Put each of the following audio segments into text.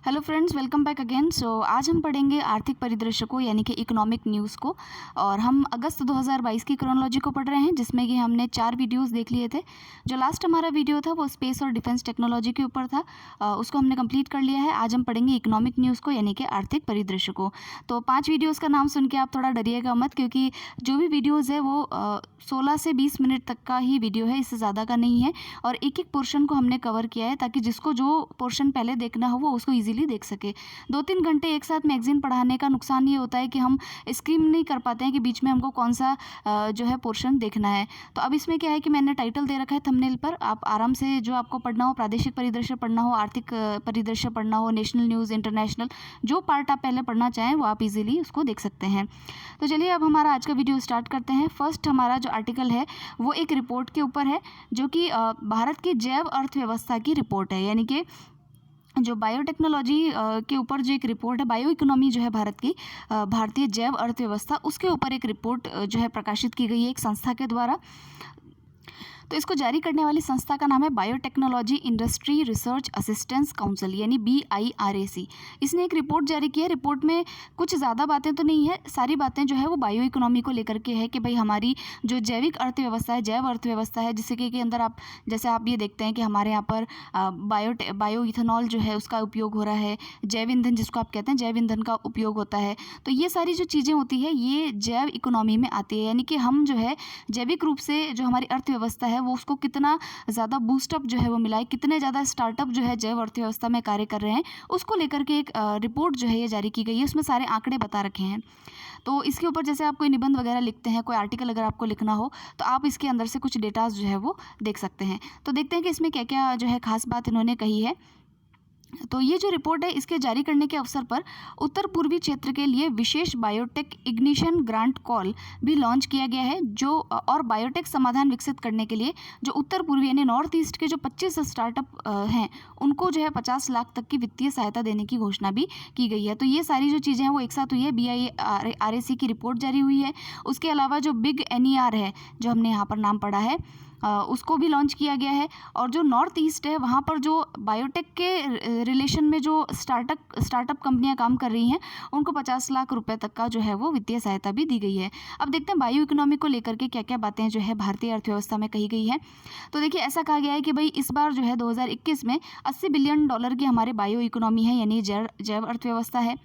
Hello friends, welcome back again. आज हम पढ़ेंगे आर्थिक परिदृश्य को यानी कि इकोनॉमिक न्यूज़ को। और हम अगस्त 2022 की क्रोनोलॉजी को पढ़ रहे हैं, जिसमें कि हमने 4 वीडियोस देख लिए थे। जो लास्ट हमारा वीडियो था वो स्पेस और डिफेंस टेक्नोलॉजी के ऊपर था। उसको हमने कंप्लीट कर लिया है। आज हम पढ़ेंगे इकोनॉमिक न्यूज़ को यानी कि आर्थिक परिदृश्य को। तो 5 वीडियोज़ का नाम सुन के आप थोड़ा डरिएगा मत, क्योंकि जो भी वीडियोज़ है वो 16 से 20 मिनट तक का ही वीडियो है, इससे ज़्यादा का नहीं है। और एक एक पोर्शन को हमने कवर किया है, ताकि जिसको जो पोर्शन पहले देखना हो वो उसको ईजिली देख सके। 2-3 घंटे एक साथ मैगजीन पढ़ाने का नुकसान ये होता है कि हम स्किम नहीं कर पाते हैं कि बीच में हमको कौन सा जो है पोर्शन देखना है। तो अब इसमें क्या है कि मैंने टाइटल दे रखा है थंबनेल पर। आप आराम से जो आपको पढ़ना हो, प्रादेशिक परिदृश्य पढ़ना हो, आर्थिक परिदृश्य पढ़ना हो, नेशनल न्यूज़, इंटरनेशनल, जो पार्ट आप पहले पढ़ना चाहें वो आप इजीली उसको देख सकते हैं। तो चलिए अब हमारा आज का वीडियो स्टार्ट करते हैं। फर्स्ट हमारा जो आर्टिकल है वो एक रिपोर्ट के ऊपर है, जो कि भारत की जैव अर्थव्यवस्था की रिपोर्ट है। यानी कि जो बायोटेक्नोलॉजी के ऊपर जो एक रिपोर्ट है, बायो इकोनॉमी जो है भारत की, भारतीय जैव अर्थव्यवस्था, उसके ऊपर एक रिपोर्ट जो है प्रकाशित की गई है एक संस्था के द्वारा। तो इसको जारी करने वाली संस्था का नाम है biotechnology industry research assistance council, यानी BIRAC। इसने एक रिपोर्ट जारी की है। रिपोर्ट में कुछ ज़्यादा बातें तो नहीं है, सारी बातें जो है वो बायो इकोनॉमी को लेकर के है कि भाई हमारी जो जैविक अर्थव्यवस्था है, जैव अर्थव्यवस्था है, जिससे कि अंदर आप जैसे आप ये देखते हैं कि हमारे यहाँ पर बायो इथेनॉल जो है उसका उपयोग हो रहा है, जैव ईंधन जिसको आप कहते हैं, जैव ईंधन का उपयोग होता है। तो ये सारी जो चीज़ें होती है ये जैव इकोनॉमी में आती है। यानी कि हम जो है जैविक रूप से जो हमारी अर्थव्यवस्था है वो उसको कितना ज़्यादा बूस्टअप जो है वो मिला है, कितने ज़्यादा स्टार्टअप जो है जैव अर्थव्यवस्था में कार्य कर रहे हैं, उसको लेकर के एक रिपोर्ट जो है ये जारी की गई है। उसमें सारे आंकड़े बता रखे हैं। तो इसके ऊपर जैसे आप कोई निबंध वगैरह लिखते हैं, कोई आर्टिकल अगर आपको लिखना हो, तो आप इसके अंदर से कुछ डेटाज जो है वो देख सकते हैं। तो देखते हैं कि इसमें क्या क्या जो है खास बात इन्होंने कही है। तो ये जो रिपोर्ट है, इसके जारी करने के अवसर पर उत्तर पूर्वी क्षेत्र के लिए विशेष बायोटेक इग्निशन ग्रांट कॉल भी लॉन्च किया गया है, जो और बायोटेक समाधान विकसित करने के लिए जो उत्तर पूर्वी यानी नॉर्थ ईस्ट के जो 25 स्टार्टअप हैं, उनको जो है 50 लाख तक की वित्तीय सहायता देने की घोषणा भी की गई है। तो ये सारी जो चीज़ें हैं वो एक साथ हुई है। BIRAC की रिपोर्ट जारी हुई है। उसके अलावा जो बिग NER है, जो हमने यहाँ पर नाम पढ़ा है, उसको भी लॉन्च किया गया है। और जो नॉर्थ ईस्ट है वहाँ पर जो बायोटेक के रिलेशन में जो स्टार्टअप कंपनियां काम कर रही हैं, उनको 50 लाख रुपए तक का जो है वो वित्तीय सहायता भी दी गई है। अब देखते हैं बायो इकोनॉमी को लेकर के क्या क्या बातें जो है भारतीय अर्थव्यवस्था में कही गई हैं। तो देखिए, ऐसा कहा गया है कि भाई इस बार जो है 2021 में $80 बिलियन की हमारे बायो इकोनॉमी है, यानी जैव अर्थव्यवस्था है।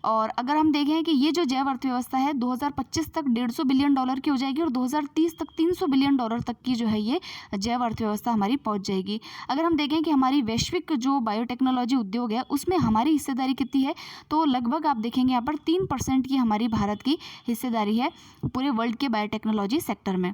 और अगर हम देखें कि ये जो जैव अर्थव्यवस्था है 2025 तक $150 बिलियन की हो जाएगी, और 2030 तक $300 बिलियन तक की जो है ये जैव अर्थव्यवस्था हमारी पहुंच जाएगी। अगर हम देखें कि हमारी वैश्विक जो बायोटेक्नोलॉजी उद्योग है उसमें हमारी हिस्सेदारी कितनी है, तो लगभग आप देखेंगे यहाँ पर 3% की हमारी भारत की हिस्सेदारी है पूरे वर्ल्ड के बायोटेक्नोलॉजी सेक्टर में।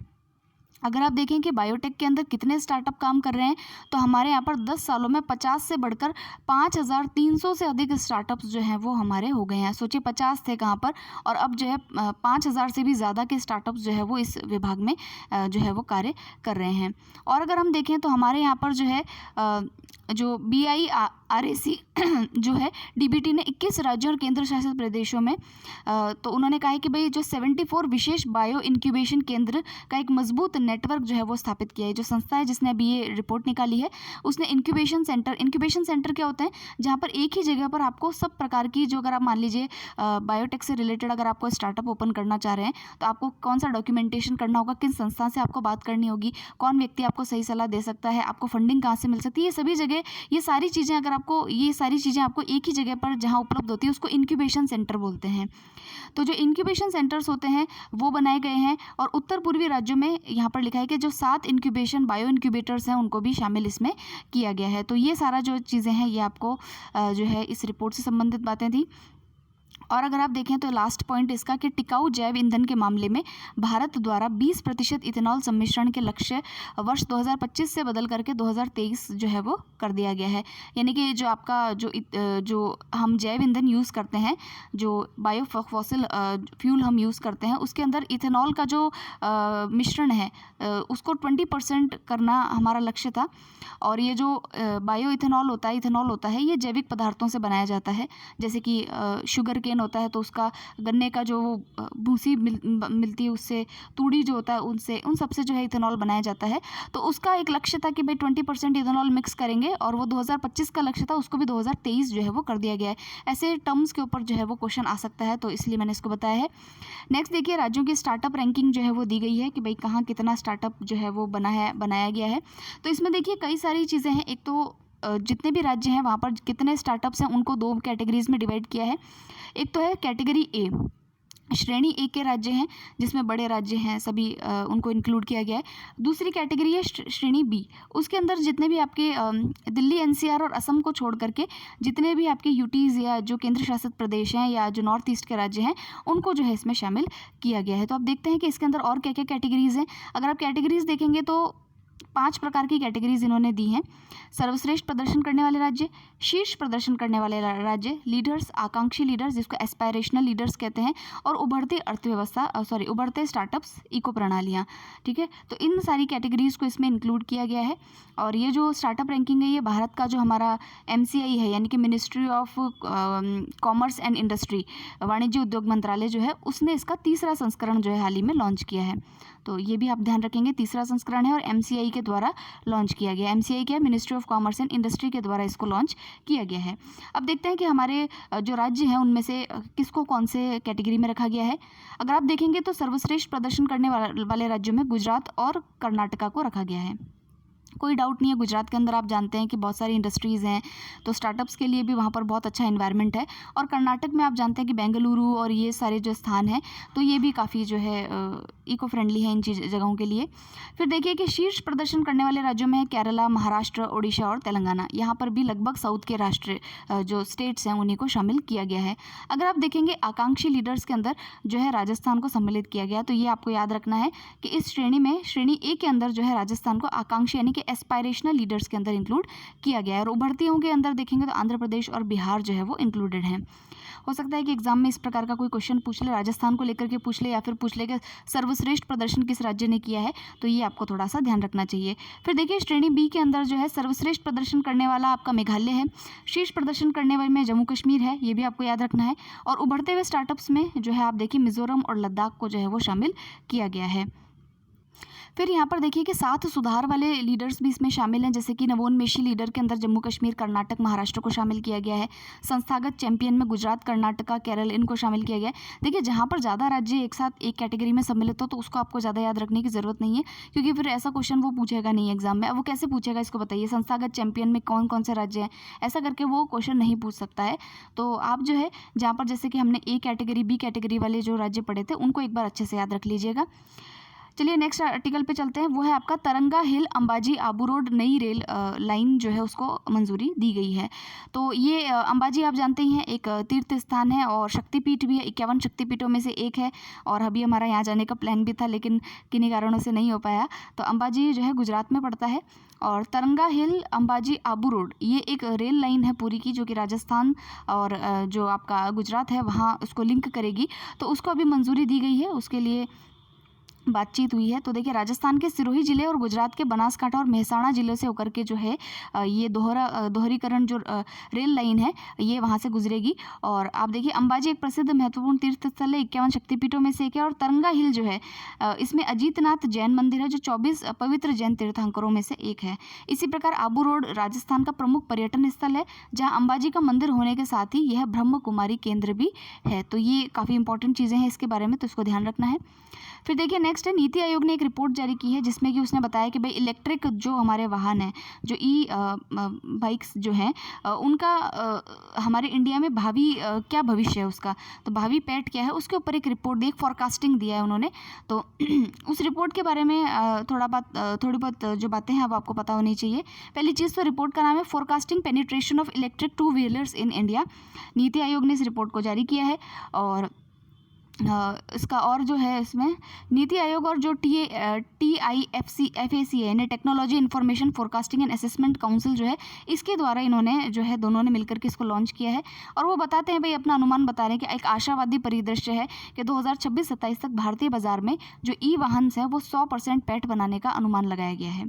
अगर आप देखें कि बायोटेक के अंदर कितने स्टार्टअप काम कर रहे हैं, तो हमारे यहाँ पर 10 सालों में 50 से बढ़कर 5300 से अधिक स्टार्टअप्स जो हैं वो हमारे हो गए हैं। सोचिए, 50 थे कहाँ पर, और अब जो है 5000 से भी ज़्यादा के स्टार्टअप्स जो है वो इस विभाग में जो है वो कार्य कर रहे हैं। और अगर हम देखें तो हमारे यहाँ पर जो है जो BIRAC जो है DBT ने 21 राज्यों और केंद्र शासित प्रदेशों में तो उन्होंने कहा है कि भाई जो 74 विशेष बायो इंक्यूबेशन केंद्र का एक मजबूत नेटवर्क जो है वो स्थापित किया है। जो संस्था है जिसने अभी ये रिपोर्ट निकाली है, उसने इंक्यूबेशन सेंटर क्या होता है, जहाँ पर एक ही जगह पर आपको सब प्रकार की जो, अगर आप मान लीजिए बायोटेक से रिलेटेड अगर आपको स्टार्टअप ओपन करना चाह रहे हैं, तो आपको कौन सा डॉक्यूमेंटेशन करना होगा, किन संस्था से आपको बात करनी होगी, कौन व्यक्ति आपको सही सलाह दे सकता है, आपको फंडिंग कहाँ से मिल सकती है, ये सभी जगह ये सारी चीज़ें आपको एक ही जगह पर जहाँ उपलब्ध होती है उसको इंक्यूबेशन सेंटर बोलते हैं। तो जो इंक्यूबेशन सेंटर्स होते हैं वो बनाए गए हैं, और उत्तर पूर्वी राज्यों में यहाँ पर लिखा है कि जो 7 इंक्यूबेशन बायो इंक्यूबेटर्स हैं उनको भी शामिल इसमें किया गया है। तो ये सारा जो चीज़ें हैं ये आपको जो है इस रिपोर्ट से संबंधित बातें थी। और अगर आप देखें तो लास्ट पॉइंट इसका कि टिकाऊ जैव ईंधन के मामले में भारत द्वारा 20% इथेनॉल सम्मिश्रण के लक्ष्य वर्ष 2025 से बदल करके 2023 जो है वो कर दिया गया है। यानी कि जो आपका जो हम जैव ईंधन यूज़ करते हैं, जो बायो फॉसिल फ्यूल हम यूज़ करते हैं, उसके अंदर इथेनॉल का जो मिश्रण है उसको 20% करना हमारा लक्ष्य था। और ये जो बायो इथेनॉल होता है, ये जैविक पदार्थों से बनाया जाता है, जैसे कि शुगर केन केन होता है तो उसका गन्ने का जो भूसी मिलती है उससे, तूड़ी जो होता है उनसे, उन सबसे जो है इथेनॉल बनाया जाता है। तो उसका एक लक्ष्य था कि भाई 20% इथेनॉल मिक्स करेंगे, और वो 2025 का लक्ष्य था, उसको भी 2023 जो है वो कर दिया गया है। ऐसे टर्म्स के ऊपर जो है वो क्वेश्चन आ सकता है, तो इसलिए मैंने इसको बताया है। नेक्स्ट देखिए, राज्यों की स्टार्टअप रैंकिंग जो है वो दी गई है कि भाई कहाँ कितना स्टार्टअप जो है वो बनाया गया है। तो इसमें देखिए कई सारी चीज़ें हैं। एक तो जितने भी राज्य हैं वहाँ पर कितने स्टार्टअप्स हैं उनको 2 कैटेगरीज में डिवाइड किया है। एक तो है कैटेगरी ए, श्रेणी ए के राज्य हैं जिसमें बड़े राज्य हैं सभी, उनको इंक्लूड किया गया है। दूसरी कैटेगरी है श्रेणी बी, उसके अंदर जितने भी आपके दिल्ली, एनसीआर और असम को छोड़ करके जितने भी आपके यूटीज़ या जो केंद्र शासित प्रदेश हैं या जो नॉर्थ ईस्ट के राज्य हैं उनको जो है इसमें शामिल किया गया है। तो आप देखते हैं कि इसके अंदर और क्या क्या कैटेगरीज़ हैं। अगर आप कैटेगरीज़ देखेंगे तो 5 प्रकार की कैटेगरीज इन्होंने दी हैं। सर्वश्रेष्ठ प्रदर्शन करने वाले राज्य, शीर्ष प्रदर्शन करने वाले राज्य, लीडर्स, आकांक्षी लीडर्स जिसको एस्पायरेशनल लीडर्स कहते हैं, और उभरती अर्थव्यवस्था, उभरते स्टार्टअप्स, इको प्रणालियाँ। ठीक है, तो इन सारी कैटेगरीज को इसमें इंक्लूड किया गया है। और ये जो स्टार्टअप रैंकिंग है ये भारत का जो हमारा MCI है, यानी कि ministry of commerce and industry, वाणिज्य उद्योग मंत्रालय जो है उसने इसका 3रा संस्करण जो है हाल ही में लॉन्च किया है। तो ये भी आप ध्यान रखेंगे, 3रा संस्करण है और MCI के द्वारा लॉन्च किया गया है। MCI क्या है? Ministry of commerce and industry के द्वारा इसको लॉन्च किया गया है। अब देखते हैं कि हमारे जो राज्य हैं उनमें से किसको कौन से कैटेगरी में रखा गया है। अगर आप देखेंगे तो सर्वश्रेष्ठ प्रदर्शन करने वाले राज्यों में गुजरात और कर्नाटका को रखा गया है। कोई डाउट नहीं है, गुजरात के अंदर आप जानते हैं कि बहुत सारी इंडस्ट्रीज़ हैं, तो स्टार्टअप्स के लिए भी वहाँ पर बहुत अच्छा एनवायरनमेंट है। और कर्नाटक में आप जानते हैं कि बेंगलुरु और ये सारे जो स्थान हैं तो ये भी काफ़ी जो है इको फ्रेंडली है इन जगहों के लिए। फिर देखिए कि शीर्ष प्रदर्शन करने वाले राज्यों में है केरला, महाराष्ट्र, ओडिशा और तेलंगाना। यहाँ पर भी लगभग साउथ के राष्ट्र जो स्टेट्स हैं उन्हीं को शामिल किया गया है। अगर आप देखेंगे आकांक्षी लीडर्स के अंदर जो है राजस्थान को सम्मिलित किया गया, तो ये आपको याद रखना है कि इस श्रेणी में श्रेणी ए के अंदर जो है राजस्थान को आकांक्षी यानी कि एस्पायरेशनल लीडर्स के अंदर इंक्लूड किया गया है। और उभरतियों के अंदर देखेंगे तो आंध्र प्रदेश और बिहार जो है वो इंक्लूडेड हैं। हो सकता है कि एग्जाम में इस प्रकार का कोई क्वेश्चन पूछ ले, राजस्थान को लेकर के पूछ ले, या फिर पूछ ले कि सर्वश्रेष्ठ प्रदर्शन किस राज्य ने किया है, तो ये आपको थोड़ा सा ध्यान रखना चाहिए। फिर देखिए श्रेणी बी के अंदर जो है सर्वश्रेष्ठ प्रदर्शन करने वाला आपका मेघालय है, शीर्ष प्रदर्शन करने वाले में जम्मू कश्मीर है, ये भी आपको याद रखना है। और उभरते हुए स्टार्टअप्स में जो है आप देखिए मिजोरम और लद्दाख को जो है वो शामिल किया गया है। फिर यहाँ पर देखिए कि 7 सुधार वाले लीडर्स भी इसमें शामिल हैं, जैसे कि नवोन्मेषी लीडर के अंदर जम्मू कश्मीर, कर्नाटक, महाराष्ट्र को शामिल किया गया है। संस्थागत चैंपियन में गुजरात, कर्नाटका, केरल इनको शामिल किया गया है। देखिए जहाँ पर ज़्यादा राज्य एक साथ एक कैटेगरी में सम्मिलित हो तो उसको आपको ज़्यादा याद रखने की ज़रूरत नहीं है, क्योंकि फिर ऐसा क्वेश्चन वो पूछेगा नहीं एग्जाम में। अब वो कैसे पूछेगा इसको बताइए, संस्थागत चैंपियन में कौन कौन से राज्य हैं, ऐसा करके वो क्वेश्चन नहीं पूछ सकता है। तो आप जो है जहाँ पर जैसे कि हमने ए कैटेगरी, बी कैटेगरी वाले जो राज्य पढ़े थे उनको एक बार अच्छे से याद रख लीजिएगा। चलिए नेक्स्ट आर्टिकल पे चलते हैं, वो है आपका तरंगा हिल अंबाजी आबू रोड नई रेल लाइन जो है उसको मंजूरी दी गई है। तो ये अंबाजी आप जानते ही हैं एक तीर्थ स्थान है और शक्तिपीठ भी है, 51 शक्तिपीठों में से एक है। और अभी हमारा यहाँ जाने का प्लान भी था लेकिन किन्हीं कारणों से नहीं हो पाया। तो अंबाजी जो है गुजरात में पड़ता है। और तरंगा हिल अंबाजी आबू रोड ये एक रेल लाइन है पूरी की, जो कि राजस्थान और जो आपका गुजरात है वहाँ उसको लिंक करेगी। तो उसको अभी मंजूरी दी गई है, उसके लिए बातचीत हुई है। तो देखिए राजस्थान के सिरोही जिले और गुजरात के बनासकांठा और मेहसाणा जिलों से होकर के जो है ये दोहरीकरण जो रेल लाइन है ये वहाँ से गुजरेगी। और आप देखिए अंबाजी एक प्रसिद्ध महत्वपूर्ण तीर्थ स्थल है, 51 शक्तिपीठों में से एक है। और तरंगा हिल जो है इसमें अजीतनाथ जैन मंदिर है जो 24 पवित्र जैन तीर्थंकरों में से एक है। इसी प्रकार आबू रोड राजस्थान का प्रमुख पर्यटन स्थल है, जहाँ अंबाजी का मंदिर होने के साथ ही यह ब्रह्म कुमारी केंद्र भी है। तो ये काफ़ी इंपॉर्टेंट चीज़ें हैं इसके बारे में, तो इसको ध्यान रखना है। फिर देखिए नेक्स्ट है, नीति आयोग ने एक रिपोर्ट जारी की है जिसमें कि उसने बताया कि भाई इलेक्ट्रिक जो हमारे वाहन हैं, जो बाइक्स जो हैं उनका हमारे इंडिया में भावी क्या भविष्य है उसका, तो भावी पैठ क्या है उसके ऊपर एक रिपोर्ट दी, एक फॉरकास्टिंग दिया है उन्होंने। तो उस रिपोर्ट के बारे में थोड़ी बहुत जो बातें हैं वो आपको पता होनी चाहिए। पहली चीज़ तो रिपोर्ट का नाम है forecasting penetration of electric 2 wheelers in India. NITI Aayog ने इस रिपोर्ट को जारी किया है और इसका और जो है इसमें नीति आयोग और जो TIFC है यानी technology information forecasting and assessment council जो है, इसके द्वारा इन्होंने जो है दोनों ने मिलकर के इसको लॉन्च किया है। और वो बताते हैं भाई, अपना अनुमान बता रहे हैं कि एक आशावादी परिदृश्य है कि 2026-27 तक भारतीय बाजार में जो ई वाहन है वो 100% पैट बनाने का अनुमान लगाया गया है।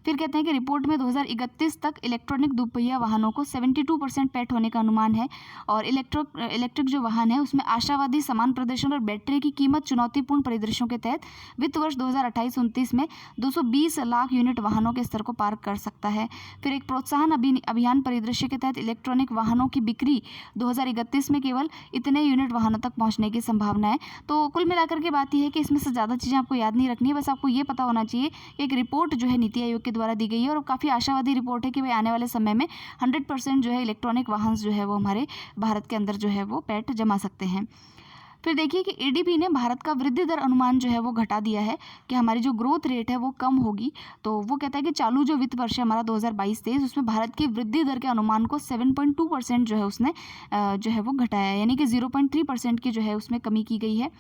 फिर कहते हैं कि रिपोर्ट में 2031 तक इलेक्ट्रॉनिक दुपहिया वाहनों को 72% पैट होने का अनुमान है। और इलेक्ट्रिक जो वाहन है उसमें आशावादी समान प्रदर्शन और बैटरी की कीमत चुनौतीपूर्ण परिदृश्यों के तहत वित्त वर्ष 2028-29 में 220 लाख यूनिट वाहनों के स्तर को पार कर सकता है। फिर एक प्रोत्साहन अभियान परिदृश्य के तहत इलेक्ट्रॉनिक वाहनों की बिक्री 2031 में केवल इतने यूनिट वाहनों तक पहुंचने की संभावना है। तो कुल मिलाकर के बात यह है कि इसमें से ज़्यादा चीज़ें आपको याद नहीं रखनी है, बस आपको ये पता होना चाहिए कि एक रिपोर्ट जो है नीति आयोग के द्वारा दी गई है और काफ़ी आशावादी रिपोर्ट है कि भाई आने वाले समय में 100% जो है इलेक्ट्रॉनिक वाहन जो है वो हमारे भारत के अंदर जो है वो पैट जमा सकते हैं। फिर देखिए कि ADB ने भारत का वृद्धि दर अनुमान जो है वो घटा दिया है कि हमारी जो ग्रोथ रेट है वो कम होगी। तो वो कहता है कि चालू जो वित्त वर्ष है हमारा 2022-23 उसमें भारत की वृद्धि दर के अनुमान को 7.2% जो है उसने जो है वो घटाया है, यानी कि 0.3% की जो है उसमें कमी की गई है।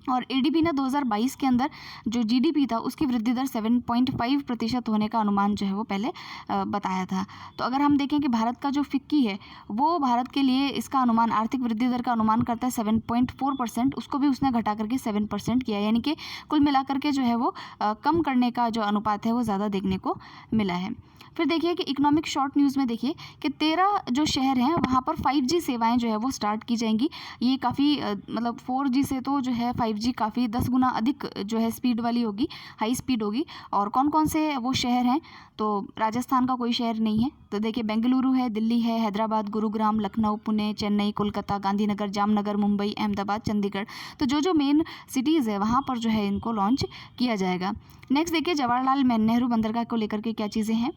और ADB ने 2022 के अंदर जो GDP था उसकी वृद्धि दर 7.5% होने का अनुमान जो है वो पहले बताया था। तो अगर हम देखें कि भारत का जो फिक्की है वो भारत के लिए इसका अनुमान आर्थिक वृद्धि दर का अनुमान करता है 7.4%, उसको भी उसने घटा करके 7% किया, यानी कि कुल मिलाकर के जो है वो कम करने का जो अनुपात है वो ज़्यादा देखने को मिला है। फिर देखिए कि इकोनॉमिक शॉर्ट न्यूज़ में देखिए कि 13 जो शहर हैं वहाँ पर 5G सेवाएं जो है वो स्टार्ट की जाएंगी। ये काफ़ी मतलब 4G से तो जो है 5G काफ़ी 10 गुना अधिक जो है स्पीड वाली होगी, हाई स्पीड होगी। और कौन कौन से वो शहर हैं, तो राजस्थान का कोई शहर नहीं है, तो देखिए बेंगलुरु है, दिल्ली है, हैदराबाद, गुरुग्राम, लखनऊ, पुणे, चेन्नई, कोलकाता, गांधीनगर, जामनगर, मुंबई, अहमदाबाद, चंडीगढ़। तो जो मेन सिटीज़ है वहाँ पर जो है इनको लॉन्च किया जाएगा। नेक्स्ट देखिए जवाहरलाल नेहरू बंदरगाह को लेकर के क्या चीज़ें हैं।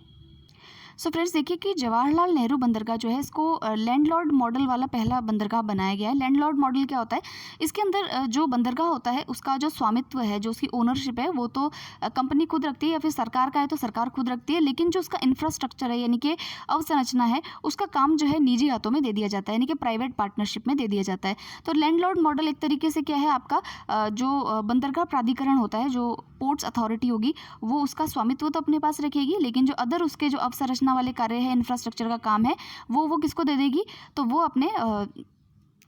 सो फ्रेंड्स देखिए कि जवाहरलाल नेहरू बंदरगाह जो है इसको लैंडलॉर्ड मॉडल वाला पहला बंदरगाह बनाया गया है। लैंडलॉर्ड मॉडल क्या होता है, इसके अंदर जो बंदरगाह होता है उसका जो स्वामित्व है, जो उसकी ओनरशिप है वो तो कंपनी खुद रखती है या फिर सरकार का है तो सरकार खुद रखती है, लेकिन जो उसका इंफ्रास्ट्रक्चर है यानी कि अवसंरचना है उसका काम जो है निजी हाथों में दे दिया जाता है, यानी कि प्राइवेट पार्टनरशिप में दे दिया जाता है। तो लैंडलॉर्ड मॉडल एक तरीके से क्या है, आपका जो बंदरगाह प्राधिकरण होता है, जो पोर्ट्स अथॉरिटी होगी वो उसका स्वामित्व तो अपने पास रखेगी, लेकिन जो अदर उसके जो अवसंरचना वाले कार्य है, इंफ्रास्ट्रक्चर का काम है, वो किसको दे देगी, तो वो अपने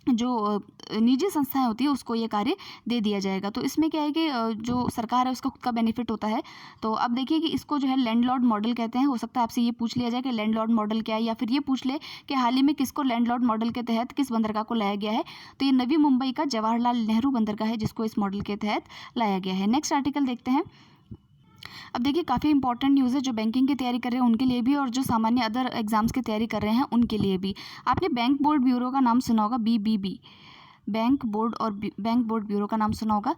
जो निजी संस्थाएं होती है उसको ये कार्य दे दिया जाएगा। तो इसमें क्या है कि जो सरकार है उसका खुद का बेनिफिट होता है। तो अब देखिए कि इसको जो है लैंडलॉर्ड मॉडल कहते हैं। हो सकता है आपसे ये पूछ लिया जाए कि लैंडलॉर्ड मॉडल क्या है, या फिर ये पूछ ले कि हाल ही में किसको लैंडलॉर्ड मॉडल के तहत किस बंदरगाह को लाया गया है। तो ये नवी मुंबई का जवाहरलाल नेहरू बंदरगाह है जिसको इस मॉडल के तहत लाया गया है। नेक्स्ट आर्टिकल देखते हैं। अब देखिए काफ़ी इंपॉर्टेंट न्यूज़ है जो बैंकिंग की तैयारी कर रहे हैं उनके लिए भी, और जो सामान्य अदर एग्जाम्स की तैयारी कर रहे हैं उनके लिए भी। आपने बैंक बोर्ड ब्यूरो का नाम सुना होगा, BBB, बैंक बोर्ड ब्यूरो का नाम सुना होगा।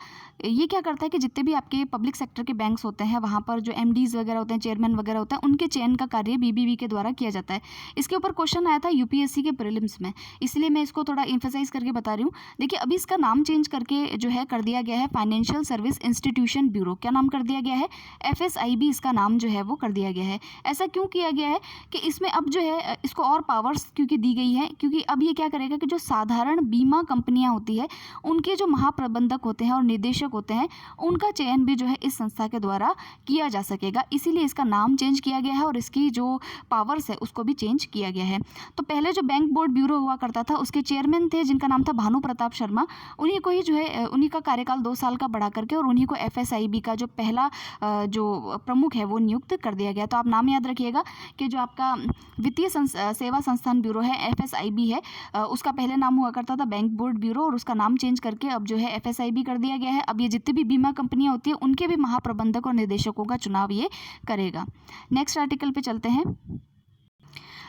ये क्या करता है कि जितने भी आपके पब्लिक सेक्टर के बैंक्स होते हैं वहाँ पर जो MDs वगैरह होते हैं, चेयरमैन वगैरह होता है, उनके चयन का कार्य BBB के द्वारा किया जाता है। इसके ऊपर क्वेश्चन आया था UPSC के प्रीलिम्स में, इसलिए मैं इसको थोड़ा इम्फेसाइज करके बता रही हूँ। देखिए अभी इसका नाम चेंज करके जो है कर दिया गया है फाइनेंशियल सर्विस इंस्टीट्यूशन ब्यूरो। क्या नाम कर दिया गया है, FSIB इसका नाम जो है वो कर दिया गया है। ऐसा क्यों किया गया है कि इसमें अब जो है इसको और पावर्स क्योंकि दी गई है, क्योंकि अब ये क्या करेगा कि जो साधारण बीमा कंपनियां होती है उनके जो महाप्रबंधक होते हैं और निदेशक होते हैं उनका चयन भी जो है इस संस्था के द्वारा किया जा सकेगा, इसीलिए इसका नाम चेंज किया गया है और इसकी जो पावर्स है उसको भी चेंज किया गया है। तो पहले जो बैंक बोर्ड ब्यूरो हुआ करता था उसके चेयरमैन थे जिनका नाम था भानु प्रताप शर्मा, उन्हीं को ही जो है उन्हीं का कार्यकाल 2 साल का बढ़ा करके और उन्हीं को FSIB का जो पहला जो प्रमुख है वो नियुक्त कर दिया गया। तो आप नाम याद रखिएगा कि जो आपका वित्तीय सेवा संस्थान ब्यूरो है FSIB है, उसका पहले नाम हुआ करता था बैंक बोर्ड ब्यूरो और उसका नाम चेंज करके अब जो है FSIB कर दिया गया है। अब ये जितनी भी बीमा कंपनियां होती है उनके भी महाप्रबंधक और निदेशकों का चुनाव ये करेगा। नेक्स्ट आर्टिकल पे चलते हैं।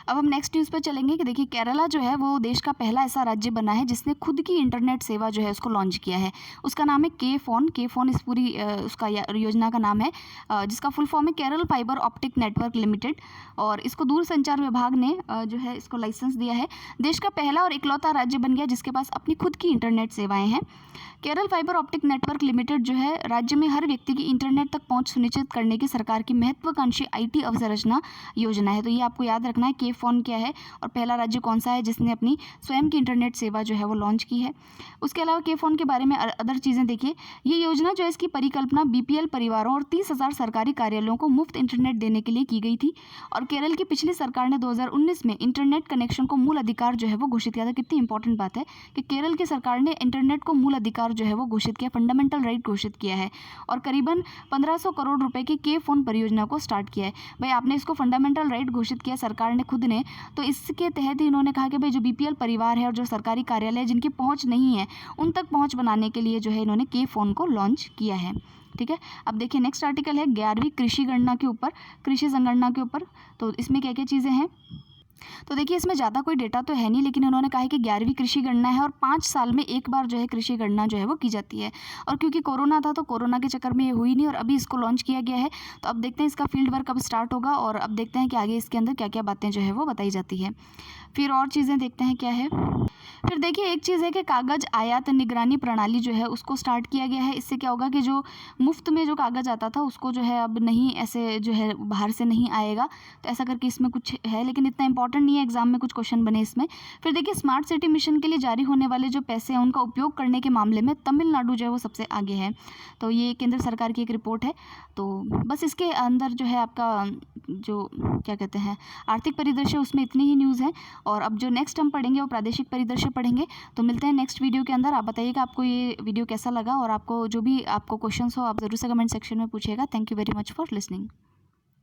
अब हम नेक्स्ट न्यूज़ पर चलेंगे कि देखिए केरला जो है वो देश का पहला ऐसा राज्य बना है जिसने खुद की इंटरनेट सेवा जो है उसको लॉन्च किया है। उसका नाम है के फोन इस पूरी उसका योजना का नाम है, जिसका फुल फॉर्म है Kerala fibre optic network limited, और इसको दूरसंचार विभाग ने जो है इसको लाइसेंस दिया है। देश का पहला और इकलौता राज्य बन गया जिसके पास अपनी खुद की इंटरनेट सेवाएं हैं। Kerala fibre optic network limited जो है राज्य में हर व्यक्ति की इंटरनेट तक पहुंच सुनिश्चित करने की सरकार की महत्वाकांक्षी IT अवसंरचना योजना है। तो ये आपको याद रखना है, फ़ोन क्या है और पहला राज्य कौन सा है जिसने अपनी स्वयं की इंटरनेट सेवा जो है वो लॉन्च की है। उसके अलावा के फ़ोन के बारे में अदर चीज़ें देखिए, ये योजना जो है इसकी परिकल्पना बीपीएल परिवारों और 30,000 सरकारी कार्यालयों को मुफ्त इंटरनेट देने के लिए की गई थी। और केरल की पिछली सरकार ने 2019 में इंटरनेट कनेक्शन को मूल अधिकार जो है वो घोषित किया था। कितनी इंपॉर्टेंट बात है कि केरल की सरकार ने इंटरनेट को मूल अधिकार जो है वो घोषित किया, फंडामेंटल राइट घोषित किया है और करीबन 1500 करोड़ रुपए की के फ़ोन परियोजना को स्टार्ट किया है। भाई आपने इसको फंडामेंटल राइट घोषित किया सरकार ने खुद ने, तो इसके तहत ही इन्होंने कहा कि भाई जो बीपीएल परिवार है और जो सरकारी कार्यालय जिनकी पहुंच नहीं है उन तक पहुंच बनाने के लिए जो है इन्होंने के फ़ोन को लॉन्च किया है। ठीक है, अब देखिए नेक्स्ट आर्टिकल है 11वीं कृषि गणना के ऊपर, कृषि संगणना के ऊपर। तो इसमें क्या क्या चीज़ें हैं, तो देखिए इसमें ज़्यादा कोई डेटा तो है नहीं, लेकिन उन्होंने कहा है कि 11वीं कृषि गणना है और 5 साल में एक बार जो है कृषि गणना जो है वो की जाती है। और क्योंकि कोरोना था तो कोरोना के चक्कर में ये हुई नहीं और अभी इसको लॉन्च किया गया है। तो अब देखते हैं इसका फील्ड वर्क कब स्टार्ट होगा और अब देखते हैं कि आगे इसके अंदर क्या क्या बातें जो है वो बताई जाती है। फिर और चीज़ें देखते हैं क्या है। फिर देखिए एक चीज़ है कि कागज़ आयात निगरानी प्रणाली जो है उसको स्टार्ट किया गया है। इससे क्या होगा कि जो मुफ्त में जो कागज़ आता था उसको जो है अब नहीं ऐसे जो है बाहर से नहीं आएगा। तो ऐसा करके इसमें कुछ है, लेकिन इतना इंपॉर्टेंट नहीं है, एग्जाम में कुछ क्वेश्चन बने इसमें। फिर देखिए स्मार्ट सिटी मिशन के लिए जारी होने वाले जो पैसे हैं उनका उपयोग करने के मामले में तमिलनाडु जो है वो सबसे आगे है। तो ये केंद्र सरकार की एक रिपोर्ट है। तो बस इसके अंदर जो है आपका जो क्या कहते हैं आर्थिक परिदृश्य उसमें इतनी ही न्यूज़ है। और अब जो नेक्स्ट हम पढ़ेंगे वो प्रादेशिक परिदृश्य पढ़ेंगे। तो मिलते हैं नेक्स्ट वीडियो के अंदर। आप बताइएगा आपको ये वीडियो कैसा लगा और आपको जो भी आपको क्वेश्चंस हो आप ज़रूर से कमेंट सेक्शन में पूछिएगा। Thank you very much for listening.